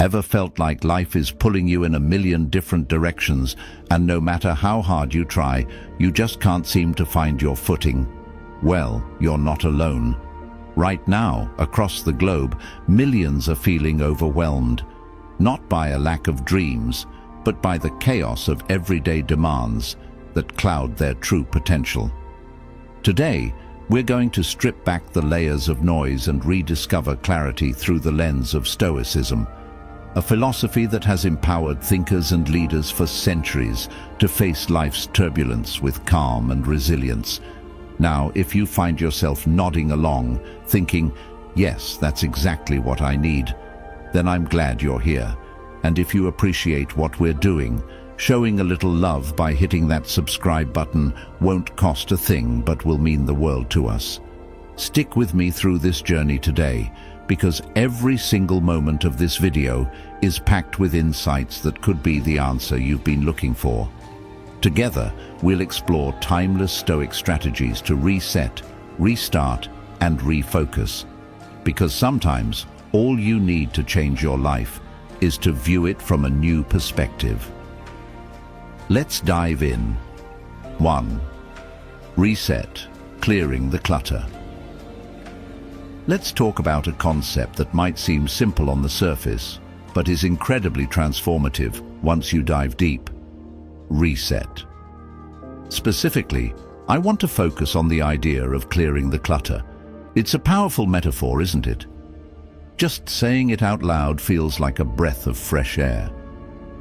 Ever felt like life is pulling you in a million different directions, and no matter how hard you try, you just can't seem to find your footing? Well, you're not alone. Right now, across the globe, millions are feeling overwhelmed, not by a lack of dreams, but by the chaos of everyday demands that cloud their true potential. Today, we're going to strip back the layers of noise and rediscover clarity through the lens of Stoicism, a philosophy that has empowered thinkers and leaders for centuries to face life's turbulence with calm and resilience. Now, if you find yourself nodding along, thinking, yes, that's exactly what I need, then I'm glad you're here. And if you appreciate what we're doing, showing a little love by hitting that subscribe button won't cost a thing but will mean the world to us. Stick with me through this journey today, because every single moment of this video is packed with insights that could be the answer you've been looking for. Together, we'll explore timeless Stoic strategies to reset, restart, and refocus. Because sometimes, all you need to change your life is to view it from a new perspective. Let's dive in. 1. Reset, clearing the clutter. Let's talk about a concept that might seem simple on the surface, but is incredibly transformative once you dive deep. Reset. Specifically, I want to focus on the idea of clearing the clutter. It's a powerful metaphor, isn't it? Just saying it out loud feels like a breath of fresh air.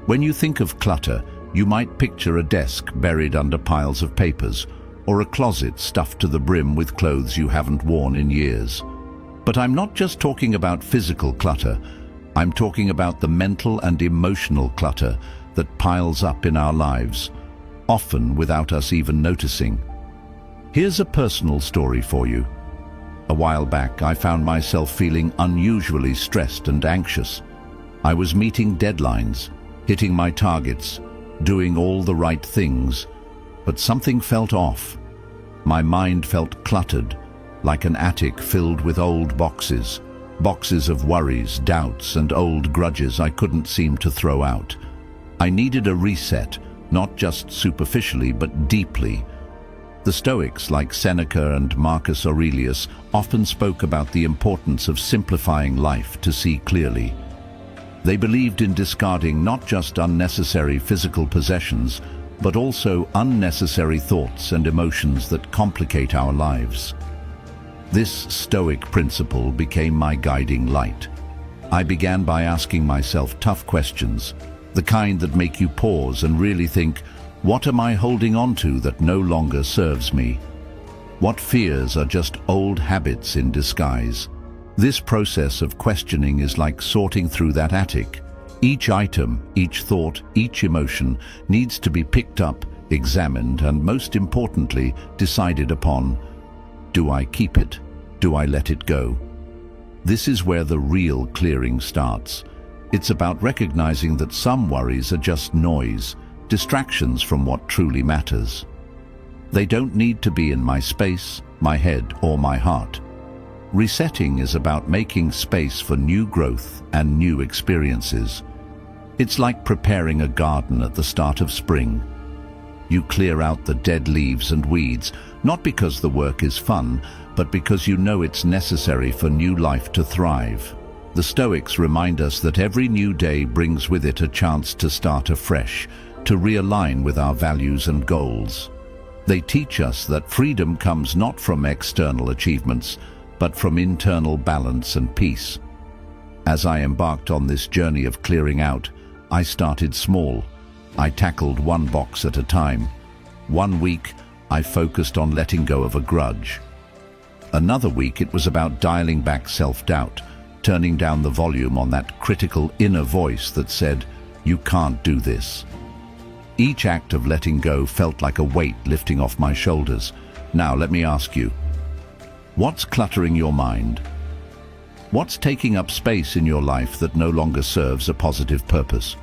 When you think of clutter, you might picture a desk buried under piles of papers, or a closet stuffed to the brim with clothes you haven't worn in years. But I'm not just talking about physical clutter. I'm talking about the mental and emotional clutter that piles up in our lives, often without us even noticing. Here's a personal story for you. A while back, I found myself feeling unusually stressed and anxious. I was meeting deadlines, hitting my targets, doing all the right things, but something felt off. My mind felt cluttered, like an attic filled with old boxes of worries, doubts, and old grudges I couldn't seem to throw out. I needed a reset, not just superficially, but deeply. The Stoics, like Seneca and Marcus Aurelius, often spoke about the importance of simplifying life to see clearly. They believed in discarding not just unnecessary physical possessions, but also unnecessary thoughts and emotions that complicate our lives. This Stoic principle became my guiding light. I began by asking myself tough questions, the kind that make you pause and really think, what am I holding on to that no longer serves me? What fears are just old habits in disguise? This process of questioning is like sorting through that attic. Each item, each thought, each emotion needs to be picked up, examined, and most importantly, decided upon. Do I keep it? Do I let it go? This is where the real clearing starts. It's about recognizing that some worries are just noise, distractions from what truly matters. They don't need to be in my space, my head, or my heart. Resetting is about making space for new growth and new experiences. It's like preparing a garden at the start of spring. You clear out the dead leaves and weeds, not because the work is fun, but because you know it's necessary for new life to thrive. The Stoics remind us that every new day brings with it a chance to start afresh, to realign with our values and goals. They teach us that freedom comes not from external achievements, but from internal balance and peace. As I embarked on this journey of clearing out, I started small. I tackled one box at a time. One week, I focused on letting go of a grudge. Another week, it was about dialing back self-doubt, turning down the volume on that critical inner voice that said, "You can't do this." Each act of letting go felt like a weight lifting off my shoulders. Now, let me ask you, what's cluttering your mind? What's taking up space in your life that no longer serves a positive purpose?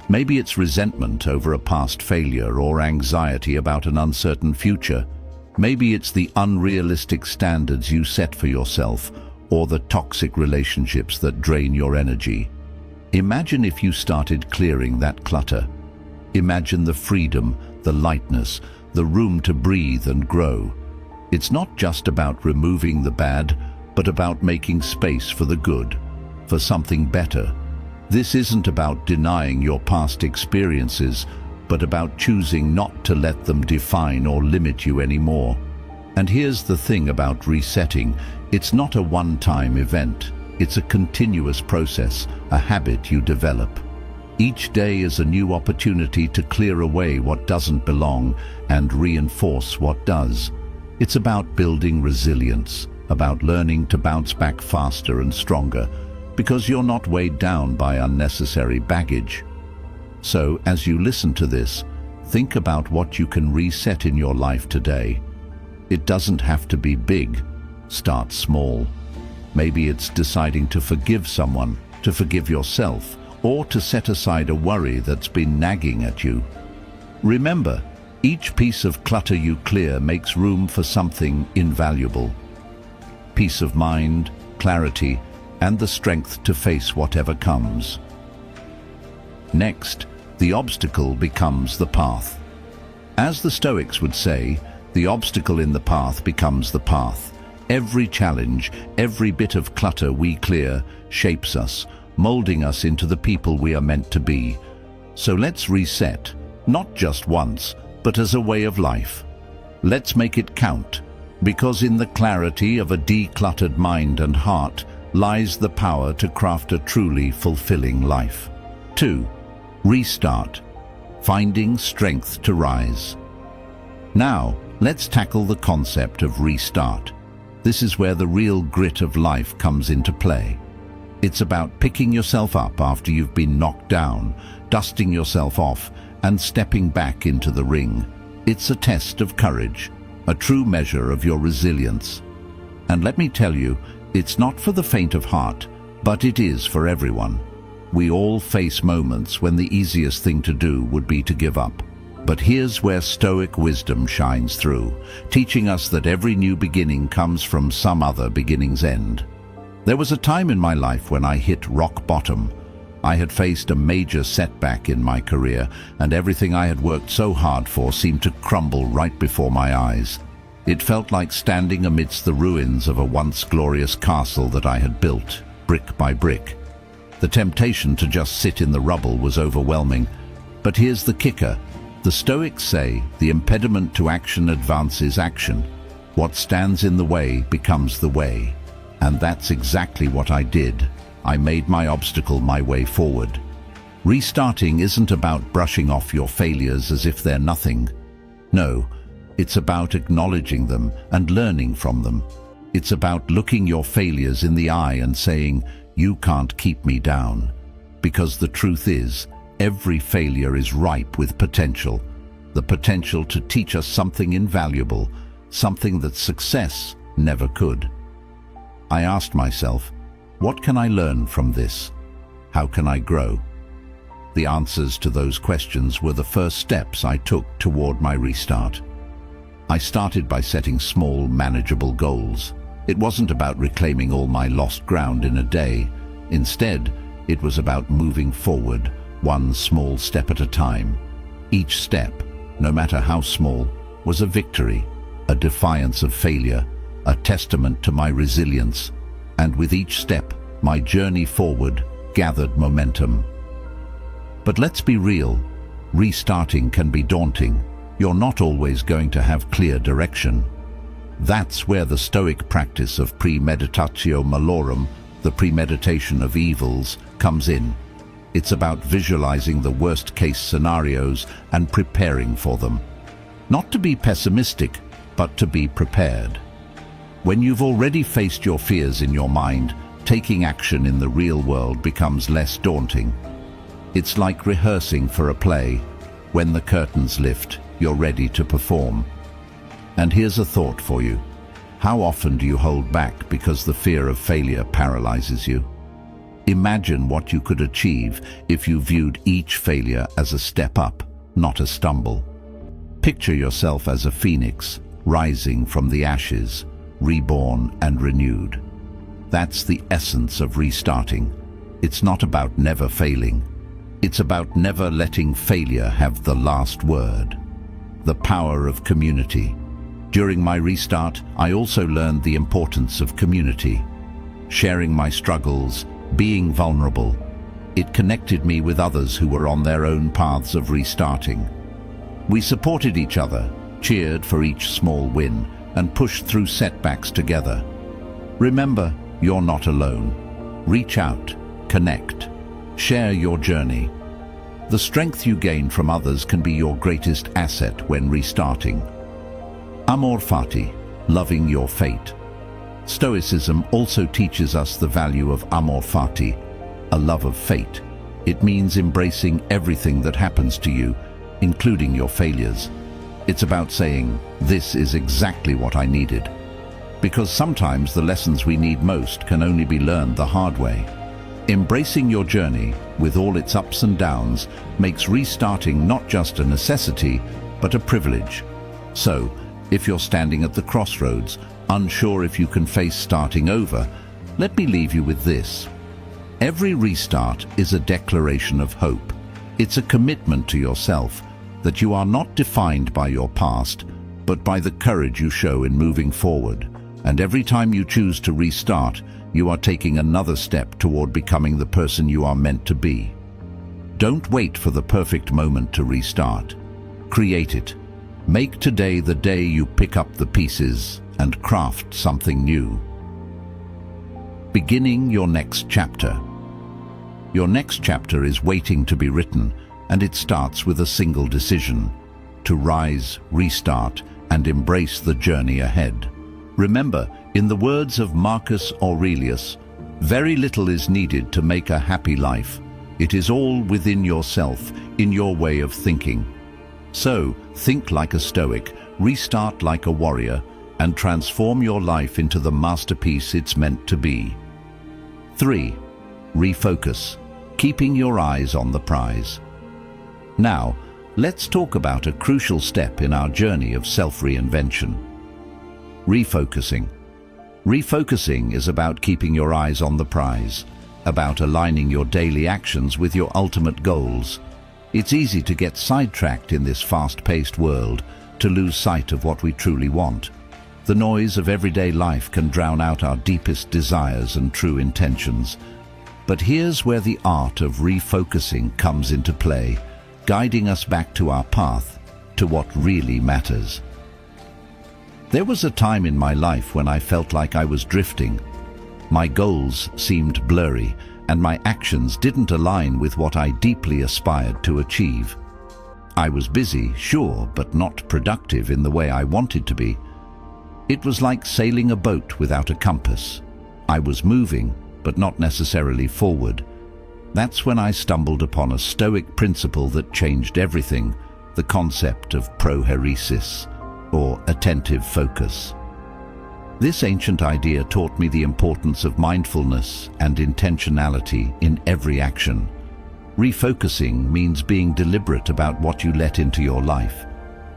Maybe it's resentment over a past failure or anxiety about an uncertain future. Maybe it's the unrealistic standards you set for yourself or the toxic relationships that drain your energy. Imagine if you started clearing that clutter. Imagine the freedom, the lightness, the room to breathe and grow. It's not just about removing the bad, but about making space for the good, for something better. This isn't about denying your past experiences, but about choosing not to let them define or limit you anymore. And here's the thing about resetting. It's not a one-time event. It's a continuous process, a habit you develop. Each day is a new opportunity to clear away what doesn't belong and reinforce what does. It's about building resilience, about learning to bounce back faster and stronger, because you're not weighed down by unnecessary baggage. So, as you listen to this, think about what you can reset in your life today. It doesn't have to be big. Start small. Maybe it's deciding to forgive someone, to forgive yourself, or to set aside a worry that's been nagging at you. Remember, each piece of clutter you clear makes room for something invaluable. Peace of mind, clarity, and the strength to face whatever comes. Next, the obstacle becomes the path. As the Stoics would say, the obstacle in the path becomes the path. Every challenge, every bit of clutter we clear shapes us, molding us into the people we are meant to be. So let's reset, not just once, but as a way of life. Let's make it count, because in the clarity of a decluttered mind and heart lies the power to craft a truly fulfilling life. 2. Restart, finding strength to rise. Now, let's tackle the concept of restart. This is where the real grit of life comes into play. It's about picking yourself up after you've been knocked down, dusting yourself off, and stepping back into the ring. It's a test of courage, a true measure of your resilience. And let me tell you, it's not for the faint of heart, but it is for everyone. We all face moments when the easiest thing to do would be to give up. But here's where Stoic wisdom shines through, teaching us that every new beginning comes from some other beginning's end. There was a time in my life when I hit rock bottom. I had faced a major setback in my career, and everything I had worked so hard for seemed to crumble right before my eyes. It felt like standing amidst the ruins of a once glorious castle that I had built, brick by brick. The temptation to just sit in the rubble was overwhelming. But here's the kicker. The Stoics say the impediment to action advances action. What stands in the way becomes the way. And that's exactly what I did. I made my obstacle my way forward. Restarting isn't about brushing off your failures as if they're nothing. No, it's about acknowledging them and learning from them. It's about looking your failures in the eye and saying, "You can't keep me down." Because the truth is, every failure is ripe with potential. The potential to teach us something invaluable, something that success never could. I asked myself, what can I learn from this? How can I grow? The answers to those questions were the first steps I took toward my restart. I started by setting small, manageable goals. It wasn't about reclaiming all my lost ground in a day. Instead, it was about moving forward, one small step at a time. Each step, no matter how small, was a victory, a defiance of failure, a testament to my resilience. And with each step, my journey forward gathered momentum. But let's be real, restarting can be daunting. You're not always going to have clear direction. That's where the Stoic practice of premeditatio malorum, the premeditation of evils, comes in. It's about visualizing the worst-case scenarios and preparing for them. Not to be pessimistic, but to be prepared. When you've already faced your fears in your mind, taking action in the real world becomes less daunting. It's like rehearsing for a play. When the curtains lift, you're ready to perform. And here's a thought for you. How often do you hold back because the fear of failure paralyzes you? Imagine what you could achieve if you viewed each failure as a step up, not a stumble. Picture yourself as a phoenix, rising from the ashes, reborn and renewed. That's the essence of restarting. It's not about never failing. It's about never letting failure have the last word. The power of community. During my restart, I also learned the importance of community. Sharing my struggles, being vulnerable. It connected me with others who were on their own paths of restarting. We supported each other, cheered for each small win, and pushed through setbacks together. Remember, you're not alone. Reach out, connect, share your journey. The strength you gain from others can be your greatest asset when restarting. Amor fati, loving your fate. Stoicism also teaches us the value of amor fati, a love of fate. It means embracing everything that happens to you, including your failures. It's about saying, this is exactly what I needed. Because sometimes the lessons we need most can only be learned the hard way. Embracing your journey, with all its ups and downs, makes restarting not just a necessity, but a privilege. So, if you're standing at the crossroads, unsure if you can face starting over, let me leave you with this. Every restart is a declaration of hope. It's a commitment to yourself that you are not defined by your past, but by the courage you show in moving forward. And every time you choose to restart, you are taking another step toward becoming the person you are meant to be. Don't wait for the perfect moment to restart. Create it. Make today the day you pick up the pieces and craft something new. Beginning your next chapter. Your next chapter is waiting to be written, and it starts with a single decision: to rise, restart, and embrace the journey ahead. Remember, in the words of Marcus Aurelius, very little is needed to make a happy life. It is all within yourself, in your way of thinking. So, think like a Stoic, restart like a warrior, and transform your life into the masterpiece it's meant to be. 3. Refocus, keeping your eyes on the prize. Now, let's talk about a crucial step in our journey of self-reinvention. Refocusing. Refocusing is about keeping your eyes on the prize, about aligning your daily actions with your ultimate goals. It's easy to get sidetracked in this fast-paced world, to lose sight of what we truly want. The noise of everyday life can drown out our deepest desires and true intentions. But here's where the art of refocusing comes into play, guiding us back to our path, to what really matters. There was a time in my life when I felt like I was drifting. My goals seemed blurry, and my actions didn't align with what I deeply aspired to achieve. I was busy, sure, but not productive in the way I wanted to be. It was like sailing a boat without a compass. I was moving, but not necessarily forward. That's when I stumbled upon a Stoic principle that changed everything, the concept of prohairesis, or attentive focus. This ancient idea taught me the importance of mindfulness and intentionality in every action. Refocusing means being deliberate about what you let into your life.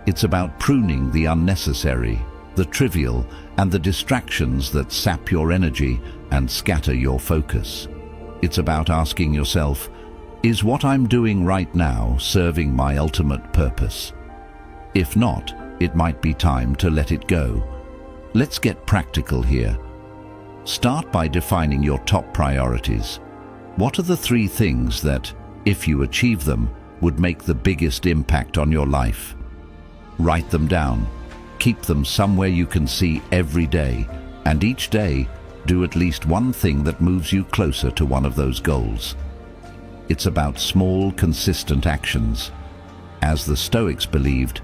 It's about pruning the unnecessary, the trivial, and the distractions that sap your energy and scatter your focus. It's about asking yourself, is what I'm doing right now serving my ultimate purpose? If not, it might be time to let it go. Let's get practical here. Start by defining your top priorities. What are the 3 things that, if you achieve them, would make the biggest impact on your life? Write them down. Keep them somewhere you can see every day, and each day, do at least one thing that moves you closer to one of those goals. It's about small, consistent actions. As the Stoics believed,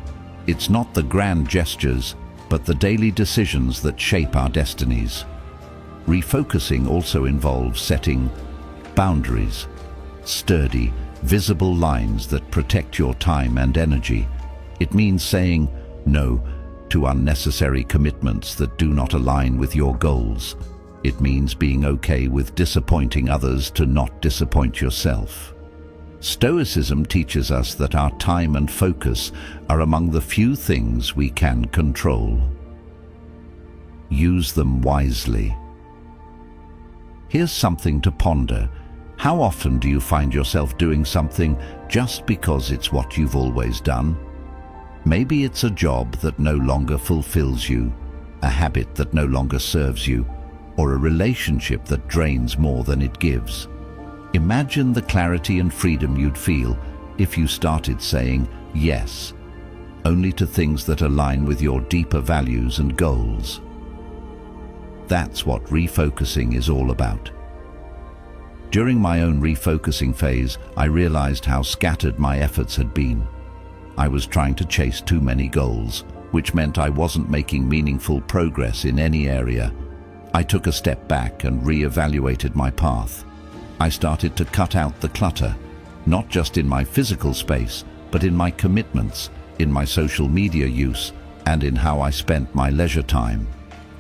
it's not the grand gestures, but the daily decisions that shape our destinies. Refocusing also involves setting boundaries, sturdy, visible lines that protect your time and energy. It means saying no to unnecessary commitments that do not align with your goals. It means being okay with disappointing others to not disappoint yourself. Stoicism teaches us that our time and focus are among the few things we can control. Use them wisely. Here's something to ponder. How often do you find yourself doing something just because it's what you've always done? Maybe it's a job that no longer fulfills you, a habit that no longer serves you, or a relationship that drains more than it gives. Imagine the clarity and freedom you'd feel if you started saying yes, only to things that align with your deeper values and goals. That's what refocusing is all about. During my own refocusing phase, I realized how scattered my efforts had been. I was trying to chase too many goals, which meant I wasn't making meaningful progress in any area. I took a step back and re-evaluated my path. I started to cut out the clutter, not just in my physical space, but in my commitments, in my social media use, and in how I spent my leisure time.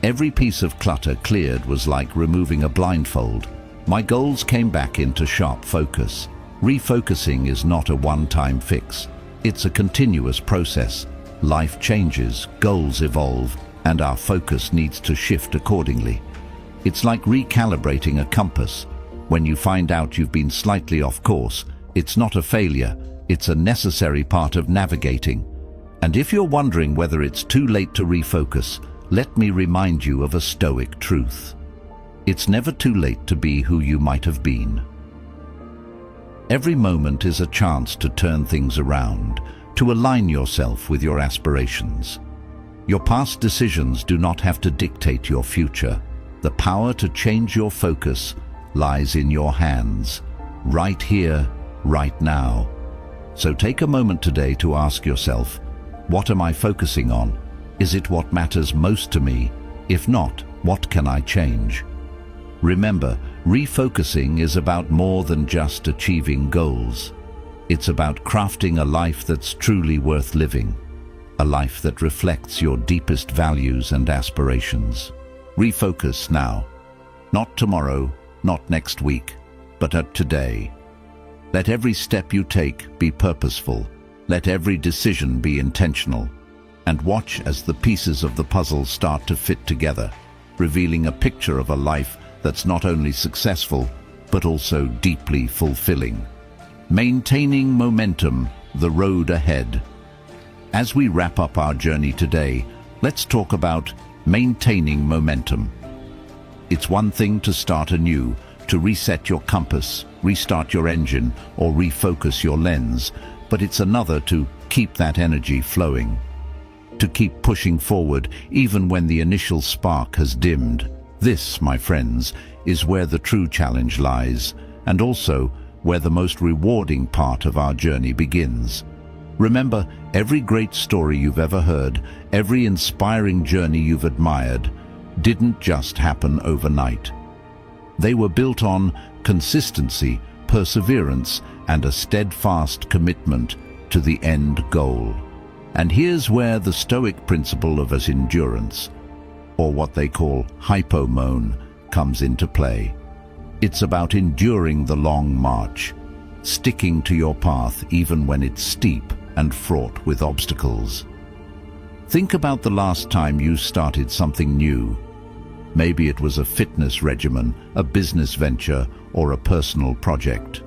Every piece of clutter cleared was like removing a blindfold. My goals came back into sharp focus. Refocusing is not a one-time fix. It's a continuous process. Life changes, goals evolve, and our focus needs to shift accordingly. It's like recalibrating a compass. When you find out you've been slightly off course, it's not a failure, it's a necessary part of navigating. And if you're wondering whether it's too late to refocus, let me remind you of a Stoic truth. It's never too late to be who you might have been. Every moment is a chance to turn things around, to align yourself with your aspirations. Your past decisions do not have to dictate your future. The power to change your focus lies in your hands, right here, right now. So take a moment today to ask yourself, what am I focusing on? Is it what matters most to me? If not, what can I change? Remember, refocusing is about more than just achieving goals. It's about crafting a life that's truly worth living, a life that reflects your deepest values and aspirations. Refocus now. Not tomorrow, not next week, but at today. Let every step you take be purposeful. Let every decision be intentional. And watch as the pieces of the puzzle start to fit together, revealing a picture of a life that's not only successful, but also deeply fulfilling. Maintaining momentum, the road ahead. As we wrap up our journey today, let's talk about maintaining momentum. It's one thing to start anew, to reset your compass, restart your engine, or refocus your lens, but it's another to keep that energy flowing. To keep pushing forward even when the initial spark has dimmed. This, my friends, is where the true challenge lies, and also where the most rewarding part of our journey begins. Remember, every great story you've ever heard, every inspiring journey you've admired, didn't just happen overnight. They were built on consistency, perseverance, and a steadfast commitment to the end goal. And here's where the Stoic principle of endurance, or what they call hypomone, comes into play. It's about enduring the long march, sticking to your path even when it's steep and fraught with obstacles. Think about the last time you started something new. Maybe it was a fitness regimen, a business venture, or a personal project.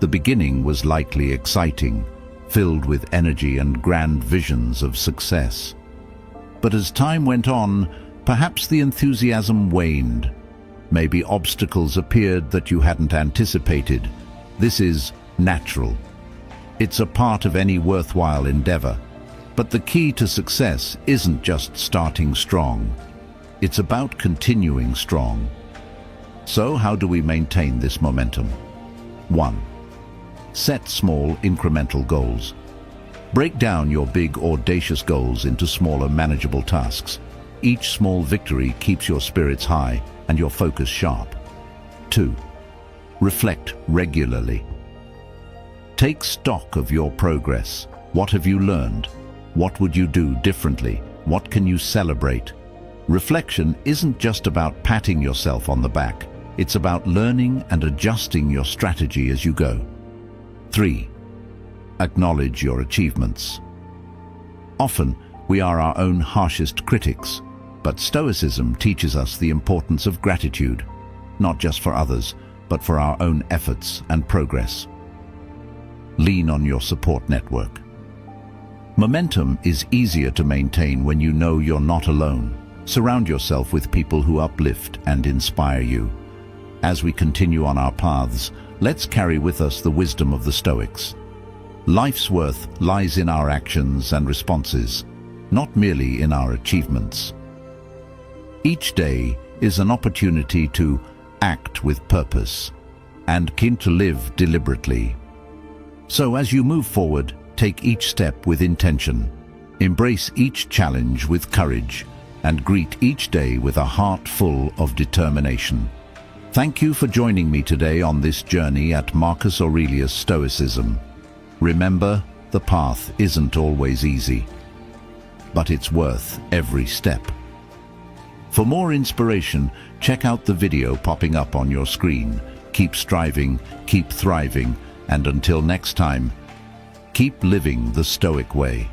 The beginning was likely exciting, filled with energy and grand visions of success. But as time went on, perhaps the enthusiasm waned. Maybe obstacles appeared that you hadn't anticipated. This is natural. It's a part of any worthwhile endeavor. But the key to success isn't just starting strong. It's about continuing strong. So how do we maintain this momentum? 1. Set small, incremental goals. Break down your big, audacious goals into smaller, manageable tasks. Each small victory keeps your spirits high and your focus sharp. 2. Reflect regularly. Take stock of your progress. What have you learned? What would you do differently? What can you celebrate? Reflection isn't just about patting yourself on the back. It's about learning and adjusting your strategy as you go. 3. Acknowledge your achievements. Often, we are our own harshest critics, but Stoicism teaches us the importance of gratitude, not just for others, but for our own efforts and progress. Lean on your support network. Momentum is easier to maintain when you know you're not alone. Surround yourself with people who uplift and inspire you. As we continue on our paths, let's carry with us the wisdom of the Stoics. Life's worth lies in our actions and responses, not merely in our achievements. Each day is an opportunity to act with purpose and to live deliberately. So as you move forward, take each step with intention. Embrace each challenge with courage and greet each day with a heart full of determination. Thank you for joining me today on this journey at Marcus Aurelius Stoicism. Remember, the path isn't always easy, but it's worth every step. For more inspiration, check out the video popping up on your screen. Keep striving, keep thriving, and until next time, keep living the Stoic way.